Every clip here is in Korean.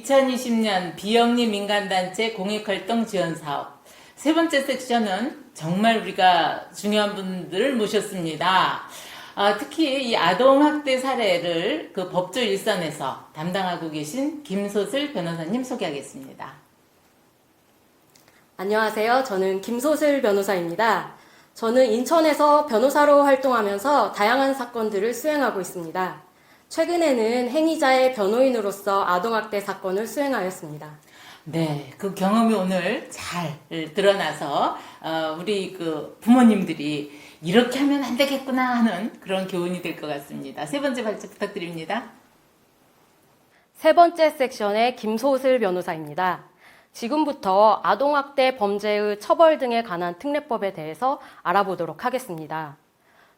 2020년 비영리 민간단체 공익활동 지원 사업. 세 번째 섹션은 정말 우리가 중요한 분들을 모셨습니다. 특히 이 아동학대 사례를 그 법조 일선에서 담당하고 계신 김소슬 변호사님 소개하겠습니다. 안녕하세요. 저는 김소슬 변호사입니다. 저는 인천에서 변호사로 활동하면서 다양한 사건들을 수행하고 있습니다. 최근에는 행위자의 변호인으로서 아동학대 사건을 수행하였습니다. 네, 그 경험이 오늘 잘 드러나서 우리 그 부모님들이 이렇게 하면 안 되겠구나 하는 그런 교훈이 될 것 같습니다. 세 번째 발제 부탁드립니다. 세 번째 섹션의 김소슬 변호사입니다. 지금부터 아동학대 범죄의 처벌 등에 관한 특례법에 대해서 알아보도록 하겠습니다.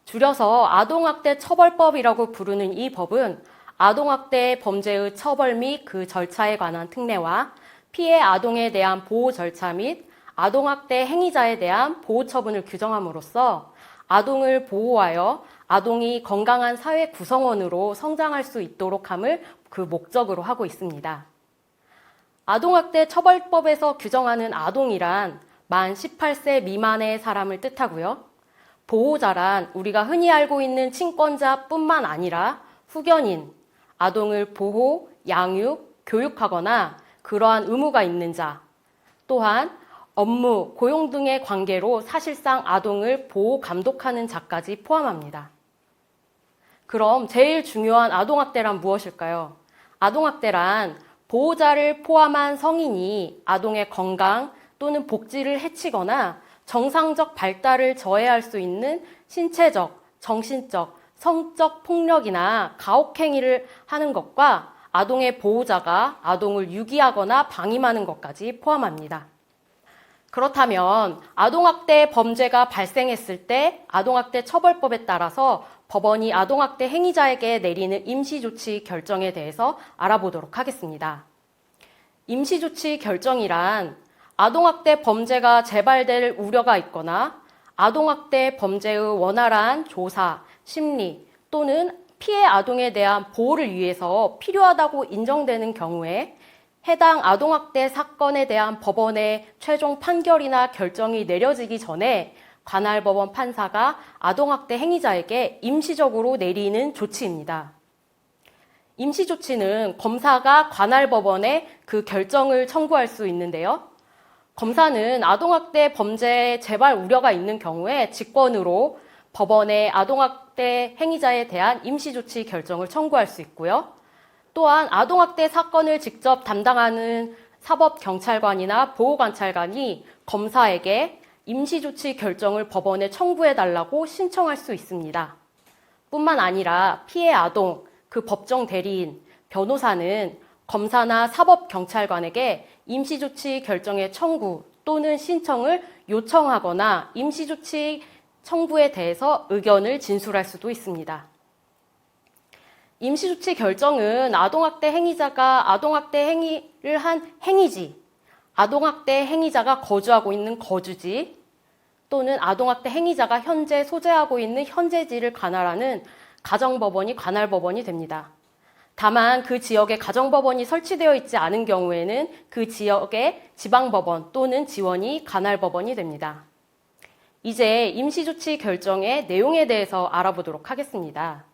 줄여서 아동학대 처벌법이라고 부르는 이 법은 아동학대 범죄의 처벌 및 그 절차에 관한 특례와 피해 아동에 대한 보호 절차 및 아동학대 행위자에 대한 보호 처분을 규정함으로써 아동을 보호하여 아동이 건강한 사회 구성원으로 성장할 수 있도록 함을 그 목적으로 하고 있습니다. 아동학대 처벌법에서 규정하는 아동이란 만 18세 미만의 사람을 뜻하고요. 보호자란 우리가 흔히 알고 있는 친권자뿐만 아니라 후견인, 아동을 보호, 양육, 교육하거나 그러한 의무가 있는 자, 또한 업무, 고용 등의 관계로 사실상 아동을 보호, 감독하는 자까지 포함합니다. 그럼 제일 중요한 아동학대란 무엇일까요? 아동학대란 보호자를 포함한 성인이 아동의 건강 또는 복지를 해치거나 정상적 발달을 저해할 수 있는 신체적, 정신적, 성적 폭력이나 가혹행위를 하는 것과 아동의 보호자가 아동을 유기하거나 방임하는 것까지 포함합니다. 그렇다면 아동학대 범죄가 발생했을 때 아동학대 처벌법에 따라서 법원이 아동학대 행위자에게 내리는 임시조치 결정에 대해서 알아보도록 하겠습니다. 임시조치 결정이란 아동학대 범죄가 재발될 우려가 있거나 아동학대 범죄의 원활한 조사, 심리 또는 피해 아동에 대한 보호를 위해서 필요하다고 인정되는 경우에 해당 아동학대 사건에 대한 법원의 최종 판결이나 결정이 내려지기 전에 관할 법원 판사가 아동학대 행위자에게 임시적으로 내리는 조치입니다. 임시조치는 검사가 관할 법원에 그 결정을 청구할 수 있는데요. 검사는 아동학대 범죄 재발 우려가 있는 경우에 직권으로 법원에 아동학대 행위자에 대한 임시조치 결정을 청구할 수 있고요. 또한 아동학대 사건을 직접 담당하는 사법경찰관이나 보호관찰관이 검사에게 임시조치 결정을 법원에 청구해달라고 신청할 수 있습니다. 뿐만 아니라 피해 아동, 그 법정 대리인, 변호사는 검사나 사법경찰관에게 임시조치 결정의 청구 또는 신청을 요청하거나 임시조치 청구에 대해서 의견을 진술할 수도 있습니다. 임시조치 결정은 아동학대 행위자가 아동학대 행위를 한 행위지, 아동학대 행위자가 거주하고 있는 거주지, 또는 아동학대 행위자가 현재 소재하고 있는 현재지를 관할하는 가정법원이 관할법원이 됩니다. 다만 그 지역에 가정법원이 설치되어 있지 않은 경우에는 그 지역의 지방법원 또는 지원이 관할법원이 됩니다. 이제 임시조치 결정의 내용에 대해서 알아보도록 하겠습니다.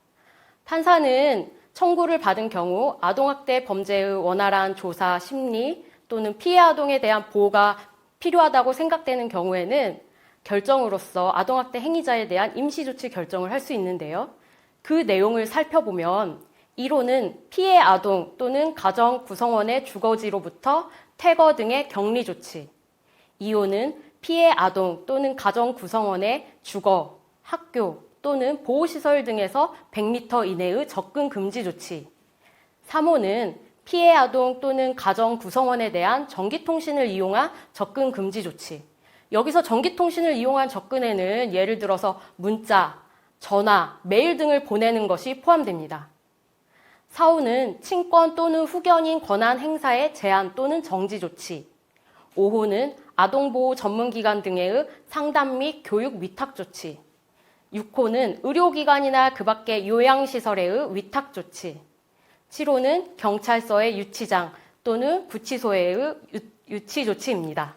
판사는 청구를 받은 경우 아동학대 범죄의 원활한 조사, 심리 또는 피해 아동에 대한 보호가 필요하다고 생각되는 경우에는 결정으로서 아동학대 행위자에 대한 임시조치 결정을 할 수 있는데요. 그 내용을 살펴보면 1호는 피해 아동 또는 가정 구성원의 주거지로부터 퇴거 등의 격리 조치, 2호는 피해 아동 또는 가정 구성원의 주거, 학교 또는 보호시설 등에서 100m 이내의 접근 금지 조치, 3호는 피해 아동 또는 가정 구성원에 대한 전기통신을 이용한 접근 금지 조치. 여기서 전기통신을 이용한 접근에는 예를 들어서 문자, 전화, 메일 등을 보내는 것이 포함됩니다. 4호는 친권 또는 후견인 권한 행사의 제한 또는 정지 조치. 5호는 아동보호 전문기관 등의 상담 및 교육 위탁 조치. 6호는 의료기관이나 그 밖의 요양시설의 위탁 조치. 7호는 경찰서의 유치장, 또는 구치소의 유치 조치입니다.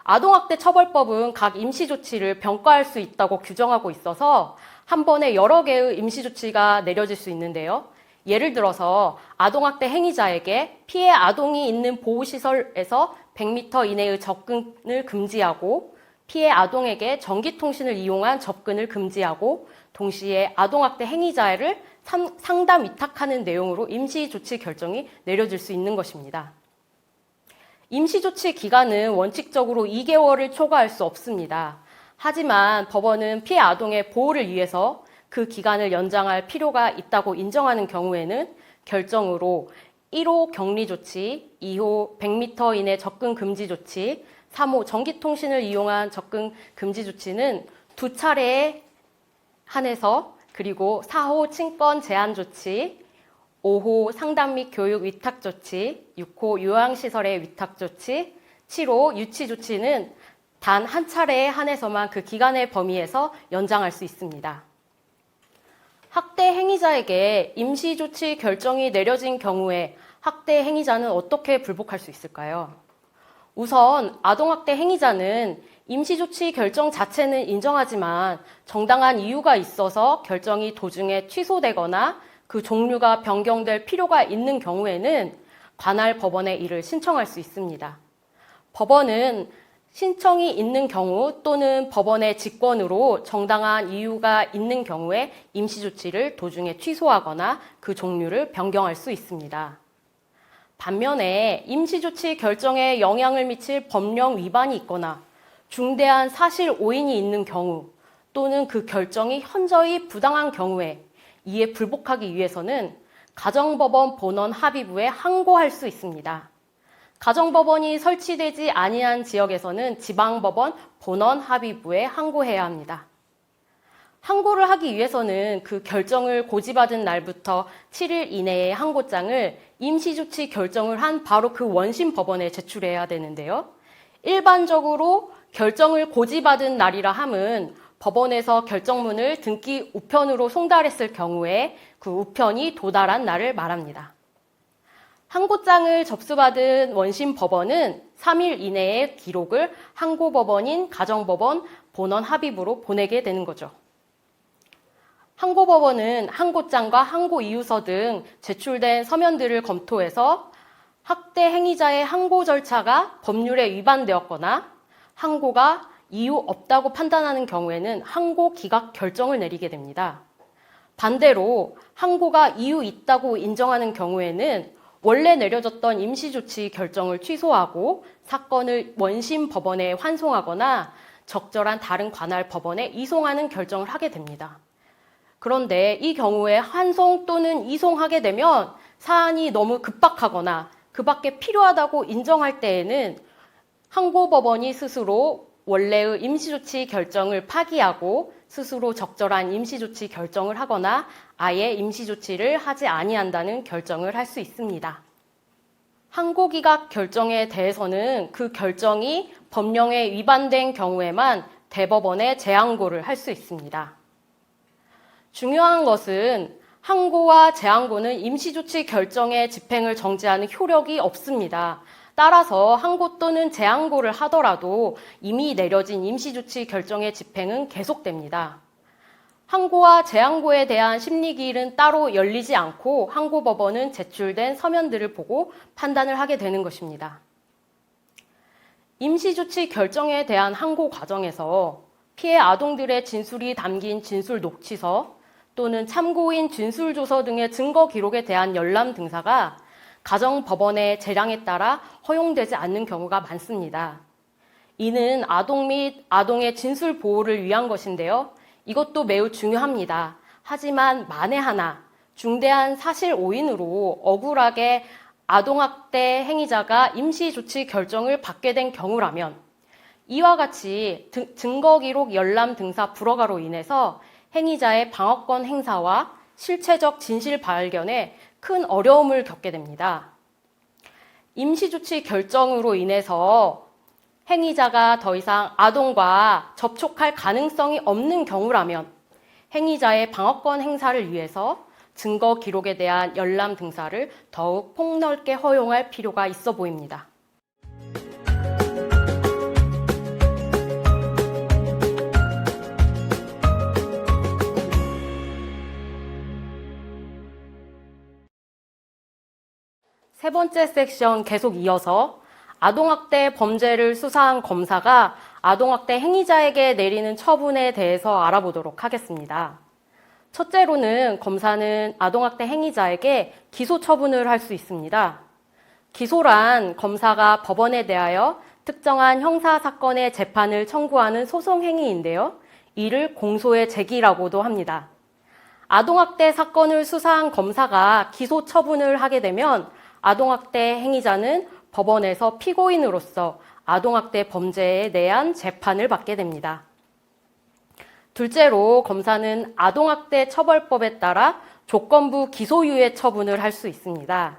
아동학대 처벌법은 각 임시조치를 병가할 수 있다고 규정하고 있어서 한 번에 여러 개의 임시조치가 내려질 수 있는데요. 예를 들어서 아동학대 행위자에게 피해 아동이 있는 보호시설에서 100m 이내의 접근을 금지하고 피해 아동에게 전기통신을 이용한 접근을 금지하고 동시에 아동학대 행위자를 상담 위탁하는 내용으로 임시조치 결정이 내려질 수 있는 것입니다. 임시조치 기간은 원칙적으로 2개월을 초과할 수 없습니다. 하지만 법원은 피해 아동의 보호를 위해서 그 기간을 연장할 필요가 있다고 인정하는 경우에는 결정으로 1호 격리조치, 2호 100m 이내 접근 금지 조치, 3호 전기통신을 이용한 접근 금지 조치는 2차례에 한해서 그리고 4호 친권 제한 조치, 5호 상담 및 교육 위탁 조치, 6호 요양시설의 위탁 조치, 7호 유치 조치는 단 한 차례에 한해서만 그 기간의 범위에서 연장할 수 있습니다. 학대 행위자에게 임시조치 결정이 내려진 경우에 학대 행위자는 어떻게 불복할 수 있을까요? 우선 아동학대 행위자는 임시조치 결정 자체는 인정하지만 정당한 이유가 있어서 결정이 도중에 취소되거나 그 종류가 변경될 필요가 있는 경우에는 관할 법원에 이를 신청할 수 있습니다. 법원은 신청이 있는 경우 또는 법원의 직권으로 정당한 이유가 있는 경우에 임시조치를 도중에 취소하거나 그 종류를 변경할 수 있습니다. 반면에 임시조치 결정에 영향을 미칠 법령 위반이 있거나 중대한 사실 오인이 있는 경우 또는 그 결정이 현저히 부당한 경우에 이에 불복하기 위해서는 가정법원 본원 합의부에 항고할 수 있습니다. 가정법원이 설치되지 아니한 지역에서는 지방법원 본원 합의부에 항고해야 합니다. 항고를 하기 위해서는 그 결정을 고지받은 날부터 7일 이내에 항고장을 임시조치 결정을 한 바로 그 원심 법원에 제출해야 되는데요. 일반적으로 결정을 고지받은 날이라 함은 법원에서 결정문을 등기 우편으로 송달했을 경우에 그 우편이 도달한 날을 말합니다. 항고장을 접수받은 원심 법원은 3일 이내에 기록을 항고법원인 가정법원 본원 합의부로 보내게 되는 거죠. 항고법원은 항고장과 항고 이유서 등 제출된 서면들을 검토해서 학대 행위자의 항고 절차가 법률에 위반되었거나 항고가 이유 없다고 판단하는 경우에는 항고 기각 결정을 내리게 됩니다. 반대로 항고가 이유 있다고 인정하는 경우에는 원래 내려졌던 임시조치 결정을 취소하고 사건을 원심 법원에 환송하거나 적절한 다른 관할 법원에 이송하는 결정을 하게 됩니다. 그런데 이 경우에 환송 또는 이송하게 되면 사안이 너무 급박하거나 그 밖에 필요하다고 인정할 때에는 항고법원이 스스로 원래의 임시조치 결정을 파기하고 스스로 적절한 임시조치 결정을 하거나 아예 임시조치를 하지 아니한다는 결정을 할 수 있습니다. 항고기각 결정에 대해서는 그 결정이 법령에 위반된 경우에만 대법원에 재항고를 할 수 있습니다. 중요한 것은 항고와 재항고는 임시조치 결정의 집행을 정지하는 효력이 없습니다. 따라서 항고 또는 재항고를 하더라도 이미 내려진 임시조치 결정의 집행은 계속됩니다. 항고와 재항고에 대한 심리기일은 따로 열리지 않고 항고법원은 제출된 서면들을 보고 판단을 하게 되는 것입니다. 임시조치 결정에 대한 항고 과정에서 피해 아동들의 진술이 담긴 진술 녹취서 또는 참고인 진술조서 등의 증거 기록에 대한 열람 등사가 가정법원의 재량에 따라 허용되지 않는 경우가 많습니다. 이는 아동 및 아동의 진술 보호를 위한 것인데요. 이것도 매우 중요합니다. 하지만 만에 하나 중대한 사실 오인으로 억울하게 아동학대 행위자가 임시조치 결정을 받게 된 경우라면 이와 같이 증거기록 열람 등사 불허가로 인해서 행위자의 방어권 행사와 실체적 진실 발견에 큰 어려움을 겪게 됩니다. 임시조치 결정으로 인해서 행위자가 더 이상 아동과 접촉할 가능성이 없는 경우라면 행위자의 방어권 행사를 위해서 증거 기록에 대한 열람 등사를 더욱 폭넓게 허용할 필요가 있어 보입니다. 세 번째 섹션 계속 이어서 아동학대 범죄를 수사한 검사가 아동학대 행위자에게 내리는 처분에 대해서 알아보도록 하겠습니다. 첫째로는 검사는 아동학대 행위자에게 기소 처분을 할 수 있습니다. 기소란 검사가 법원에 대하여 특정한 형사사건의 재판을 청구하는 소송 행위인데요. 이를 공소의 제기라고도 합니다. 아동학대 사건을 수사한 검사가 기소 처분을 하게 되면 아동학대 행위자는 법원에서 피고인으로서 아동학대 범죄에 대한 재판을 받게 됩니다. 둘째로 검사는 아동학대 처벌법에 따라 조건부 기소유예 처분을 할 수 있습니다.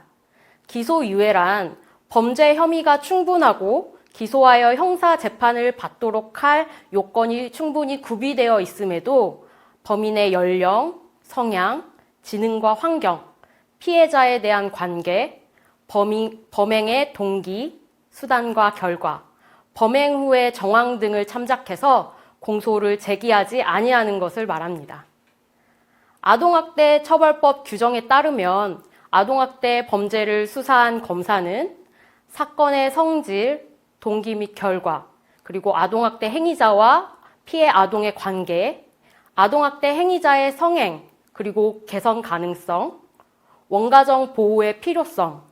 기소유예란 범죄 혐의가 충분하고 기소하여 형사 재판을 받도록 할 요건이 충분히 구비되어 있음에도 범인의 연령, 성향, 지능과 환경, 피해자에 대한 관계, 범행의 동기, 수단과 결과, 범행 후의 정황 등을 참작해서 공소를 제기하지 아니하는 것을 말합니다. 아동학대 처벌법 규정에 따르면 아동학대 범죄를 수사한 검사는 사건의 성질, 동기 및 결과, 그리고 아동학대 행위자와 피해 아동의 관계, 아동학대 행위자의 성행, 그리고 개선 가능성, 원가정 보호의 필요성,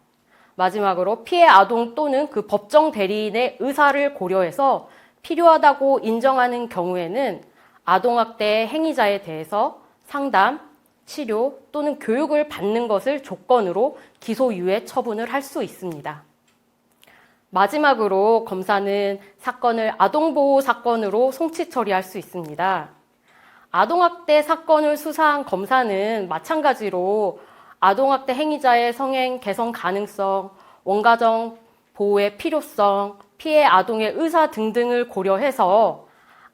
마지막으로 피해 아동 또는 그 법정 대리인의 의사를 고려해서 필요하다고 인정하는 경우에는 아동학대 행위자에 대해서 상담, 치료 또는 교육을 받는 것을 조건으로 기소유예 처분을 할 수 있습니다. 마지막으로 검사는 사건을 아동보호 사건으로 송치 처리할 수 있습니다. 아동학대 사건을 수사한 검사는 마찬가지로 아동학대 행위자의 성행 개선 가능성, 원가정 보호의 필요성, 피해 아동의 의사 등등을 고려해서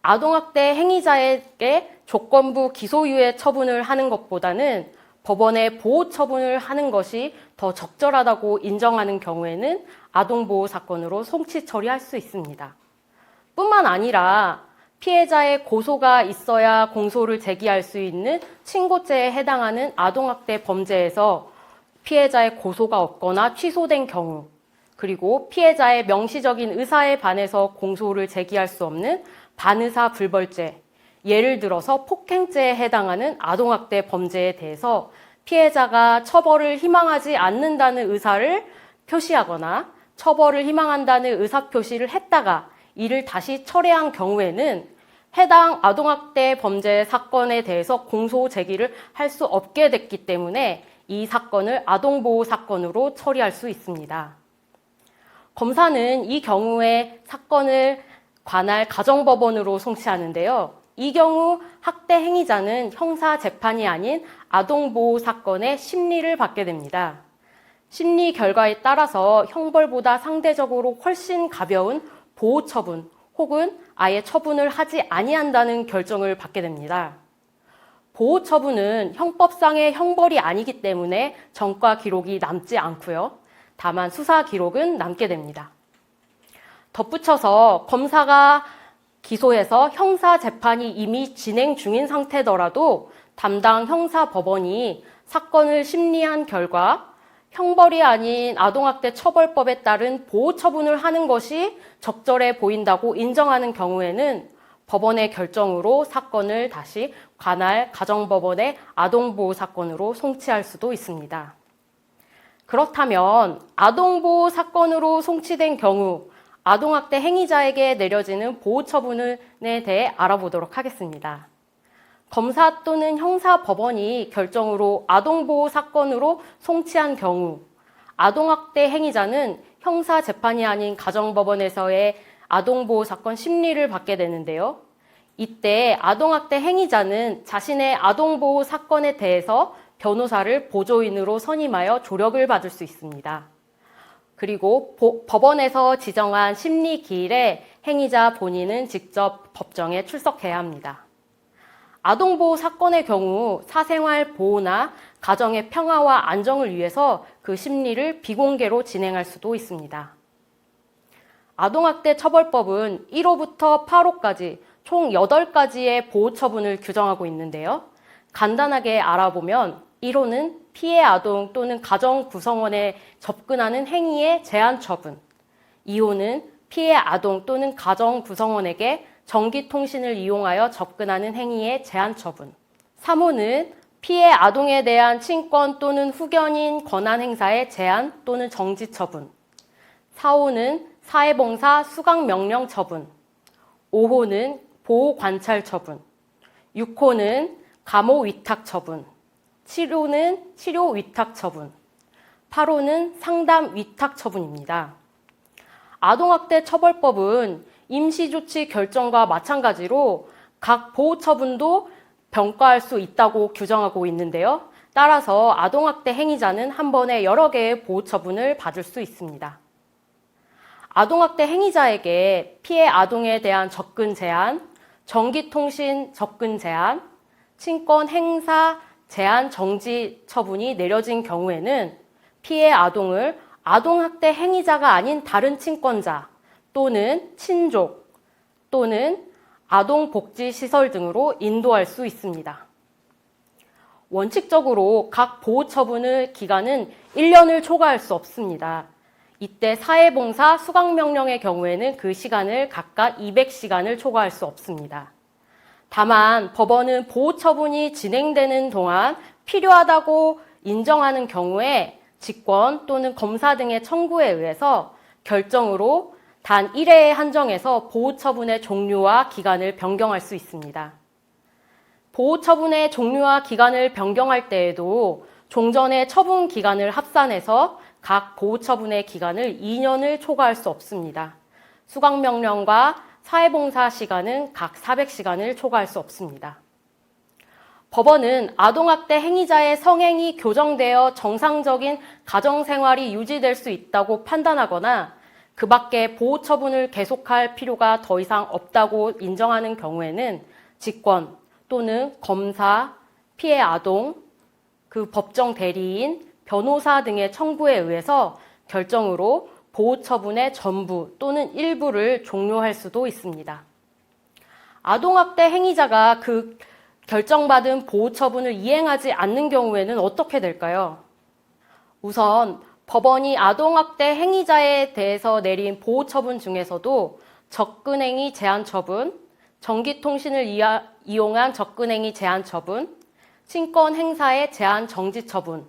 아동학대 행위자에게 조건부 기소유예 처분을 하는 것보다는 법원에 보호 처분을 하는 것이 더 적절하다고 인정하는 경우에는 아동보호 사건으로 송치 처리할 수 있습니다. 뿐만 아니라 피해자의 고소가 있어야 공소를 제기할 수 있는 친고죄에 해당하는 아동학대 범죄에서 피해자의 고소가 없거나 취소된 경우, 그리고 피해자의 명시적인 의사에 반해서 공소를 제기할 수 없는 반의사 불벌죄, 예를 들어서 폭행죄에 해당하는 아동학대 범죄에 대해서 피해자가 처벌을 희망하지 않는다는 의사를 표시하거나 처벌을 희망한다는 의사표시를 했다가 이를 다시 철회한 경우에는 해당 아동학대 범죄 사건에 대해서 공소 제기를 할 수 없게 됐기 때문에 이 사건을 아동보호 사건으로 처리할 수 있습니다. 검사는 이 경우에 사건을 관할 가정법원으로 송치하는데요. 이 경우 학대 행위자는 형사 재판이 아닌 아동보호 사건의 심리를 받게 됩니다. 심리 결과에 따라서 형벌보다 상대적으로 훨씬 가벼운 보호 처분 혹은 아예 처분을 하지 아니한다는 결정을 받게 됩니다. 보호 처분은 형법상의 형벌이 아니기 때문에 전과 기록이 남지 않고요. 다만 수사 기록은 남게 됩니다. 덧붙여서 검사가 기소해서 형사 재판이 이미 진행 중인 상태더라도 담당 형사법원이 사건을 심리한 결과 형벌이 아닌 아동학대 처벌법에 따른 보호 처분을 하는 것이 적절해 보인다고 인정하는 경우에는 법원의 결정으로 사건을 다시 관할 가정법원의 아동보호 사건으로 송치할 수도 있습니다. 그렇다면 아동보호 사건으로 송치된 경우 아동학대 행위자에게 내려지는 보호 처분에 대해 알아보도록 하겠습니다. 검사 또는 형사법원이 결정으로 아동보호 사건으로 송치한 경우 아동학대 행위자는 형사재판이 아닌 가정법원에서의 아동보호 사건 심리를 받게 되는데요. 이때 아동학대 행위자는 자신의 아동보호 사건에 대해서 변호사를 보조인으로 선임하여 조력을 받을 수 있습니다. 그리고 법원에서 지정한 심리 기일에 행위자 본인은 직접 법정에 출석해야 합니다. 아동보호 사건의 경우 사생활 보호나 가정의 평화와 안정을 위해서 그 심리를 비공개로 진행할 수도 있습니다. 아동학대 처벌법은 1호부터 8호까지 총 8가지의 보호처분을 규정하고 있는데요. 간단하게 알아보면 1호는 피해 아동 또는 가정 구성원에 접근하는 행위의 제한 처분, 2호는 피해 아동 또는 가정 구성원에게 전기통신을 이용하여 접근하는 행위의 제한 처분, 3호는 피해 아동에 대한 친권 또는 후견인 권한 행사의 제한 또는 정지 처분, 4호는 사회봉사 수강명령 처분, 5호는 보호관찰 처분, 6호는 감호 위탁 처분, 7호는 치료 위탁 처분, 8호는 상담 위탁 처분입니다. 아동학대 처벌법은 임시조치 결정과 마찬가지로 각 보호처분도 병가할 수 있다고 규정하고 있는데요. 따라서 아동학대 행위자는 한 번에 여러 개의 보호처분을 받을 수 있습니다. 아동학대 행위자에게 피해 아동에 대한 접근 제한, 전기통신 접근 제한, 친권 행사 제한 정지 처분이 내려진 경우에는 피해 아동을 아동학대 행위자가 아닌 다른 친권자 또는 친족 또는 아동복지시설 등으로 인도할 수 있습니다. 원칙적으로 각 보호처분의 기간은 1년을 초과할 수 없습니다. 이때 사회봉사 수강명령의 경우에는 그 시간을 각각 200시간을 초과할 수 없습니다. 다만 법원은 보호처분이 진행되는 동안 필요하다고 인정하는 경우에 직권 또는 검사 등의 청구에 의해서 결정으로 단 1회에 한정해서 보호처분의 종류와 기간을 변경할 수 있습니다. 보호처분의 종류와 기간을 변경할 때에도 종전의 처분 기간을 합산해서 각 보호처분의 기간을 2년을 초과할 수 없습니다. 수강명령과 사회봉사 시간은 각 400시간을 초과할 수 없습니다. 법원은 아동학대 행위자의 성행이 교정되어 정상적인 가정생활이 유지될 수 있다고 판단하거나 그 밖에 보호처분을 계속할 필요가 더 이상 없다고 인정하는 경우에는 직권 또는 검사, 피해 아동, 그 법정 대리인, 변호사 등의 청구에 의해서 결정으로 보호처분의 전부 또는 일부를 종료할 수도 있습니다. 아동학대 행위자가 그 결정받은 보호처분을 이행하지 않는 경우에는 어떻게 될까요? 우선 법원이 아동학대 행위자에 대해서 내린 보호처분 중에서도 접근행위 제한 처분, 전기통신을 이용한 접근행위 제한 처분, 친권 행사의 제한 정지 처분,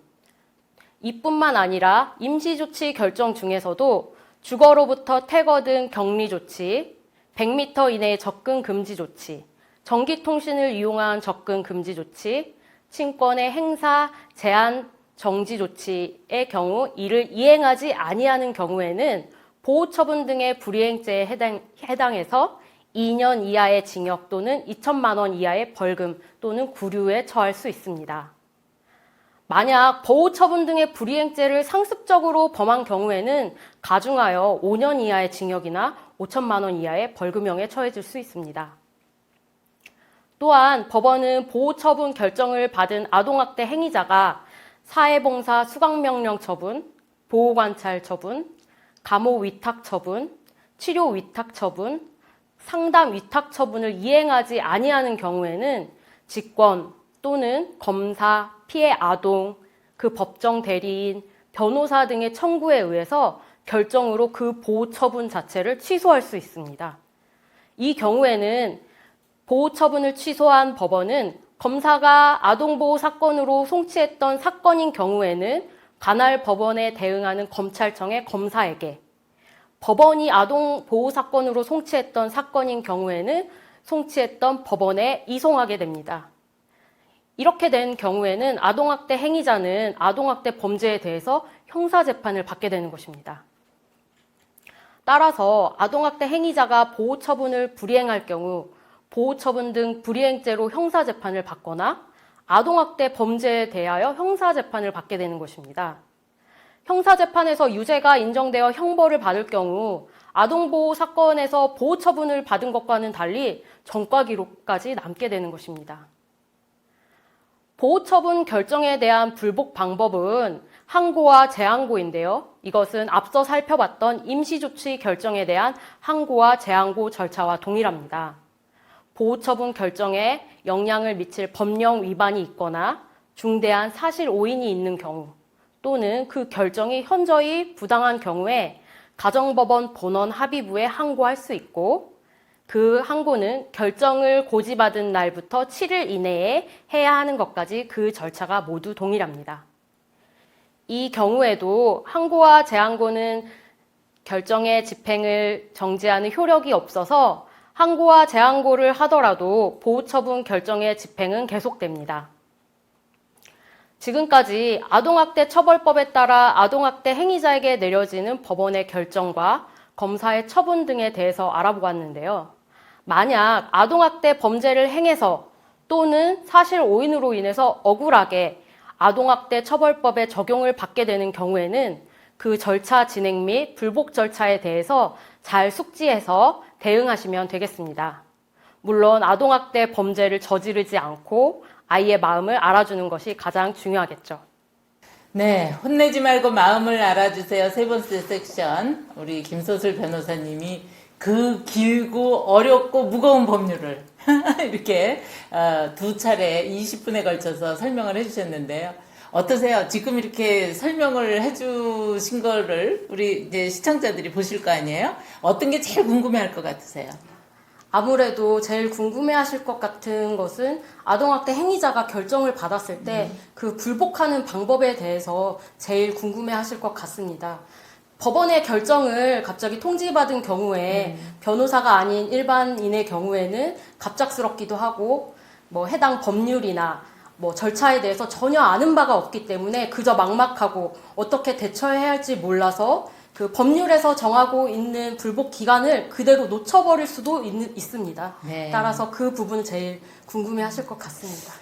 이뿐만 아니라 임시조치 결정 중에서도 주거로부터 퇴거 등 격리 조치, 100m 이내의 접근 금지 조치, 전기통신을 이용한 접근 금지 조치, 친권의 행사 제한 정지 조치의 경우 이를 이행하지 아니하는 경우에는 보호처분 등의 불이행죄에 해당해서 2년 이하의 징역 또는 2천만 원 이하의 벌금 또는 구류에 처할 수 있습니다. 만약 보호처분 등의 불이행죄를 상습적으로 범한 경우에는 가중하여 5년 이하의 징역이나 5천만 원 이하의 벌금형에 처해질 수 있습니다. 또한 법원은 보호처분 결정을 받은 아동학대 행위자가 사회봉사 수강명령 처분, 보호관찰 처분, 감호 위탁 처분, 치료 위탁 처분, 상담 위탁 처분을 이행하지 아니하는 경우에는 직권 또는 검사, 피해 아동, 그 법정 대리인, 변호사 등의 청구에 의해서 결정으로 그 보호처분 자체를 취소할 수 있습니다. 이 경우에는 보호처분을 취소한 법원은 검사가 아동보호 사건으로 송치했던 사건인 경우에는 관할 법원에 대응하는 검찰청의 검사에게, 법원이 아동보호 사건으로 송치했던 사건인 경우에는 송치했던 법원에 이송하게 됩니다. 이렇게 된 경우에는 아동학대 행위자는 아동학대 범죄에 대해서 형사재판을 받게 되는 것입니다. 따라서 아동학대 행위자가 보호처분을 불이행할 경우 보호처분 등 불이행죄로 형사재판을 받거나 아동학대 범죄에 대하여 형사재판을 받게 되는 것입니다. 형사재판에서 유죄가 인정되어 형벌을 받을 경우 아동보호 사건에서 보호처분을 받은 것과는 달리 전과 기록까지 남게 되는 것입니다. 보호처분 결정에 대한 불복 방법은 항고와 재항고인데요. 이것은 앞서 살펴봤던 임시조치 결정에 대한 항고와 재항고 절차와 동일합니다. 보호처분 결정에 영향을 미칠 법령 위반이 있거나 중대한 사실 오인이 있는 경우 또는 그 결정이 현저히 부당한 경우에 가정법원 본원 합의부에 항고할 수 있고 그 항고는 결정을 고지받은 날부터 7일 이내에 해야 하는 것까지 그 절차가 모두 동일합니다. 이 경우에도 항고와 재항고는 결정의 집행을 정지하는 효력이 없어서 항고와 재항고를 하더라도 보호처분 결정의 집행은 계속됩니다. 지금까지 아동학대 처벌법에 따라 아동학대 행위자에게 내려지는 법원의 결정과 검사의 처분 등에 대해서 알아보았는데요. 만약 아동학대 범죄를 행해서 또는 사실 오인으로 인해서 억울하게 아동학대 처벌법의 적용을 받게 되는 경우에는 그 절차 진행 및 불복 절차에 대해서 잘 숙지해서 대응하시면 되겠습니다. 물론 아동학대 범죄를 저지르지 않고 아이의 마음을 알아주는 것이 가장 중요하겠죠. 네, 혼내지 말고 마음을 알아주세요. 세 번째 섹션 우리 김소슬 변호사님이 그 길고 어렵고 무거운 법률을 이렇게 두 차례 20분에 걸쳐서 설명을 해주셨는데요. 어떠세요? 지금 이렇게 설명을 해주신 거를 우리 이제 시청자들이 보실 거 아니에요? 어떤 게 제일 궁금해할 것 같으세요? 아무래도 제일 궁금해하실 것 같은 것은 아동학대 행위자가 결정을 받았을 때 그 불복하는 방법에 대해서 제일 궁금해하실 것 같습니다. 법원의 결정을 갑자기 통지받은 경우에 변호사가 아닌 일반인의 경우에는 갑작스럽기도 하고 뭐 해당 법률이나 뭐 절차에 대해서 전혀 아는 바가 없기 때문에 그저 막막하고 어떻게 대처해야 할지 몰라서 그 법률에서 정하고 있는 불복 기간을 그대로 놓쳐버릴 수도 있습니다. 네. 따라서 그 부분 제일 궁금해하실 것 같습니다.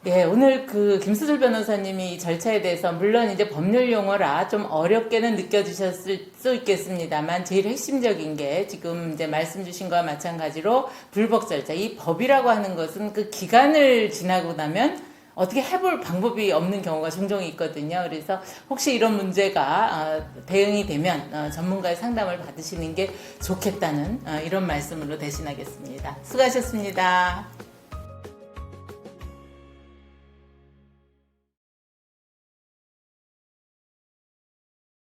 예, 오늘 그 김수슬 변호사님이 이 절차에 대해서 물론 이제 법률 용어라 좀 어렵게는 느껴지셨을 수 있겠습니다만 제일 핵심적인 게 지금 이제 말씀 주신 거와 마찬가지로 불복 절차. 이 법이라고 하는 것은 그 기간을 지나고 나면 어떻게 해볼 방법이 없는 경우가 종종 있거든요. 그래서 혹시 이런 문제가 대응이 되면 전문가의 상담을 받으시는 게 좋겠다는 이런 말씀으로 대신하겠습니다. 수고하셨습니다.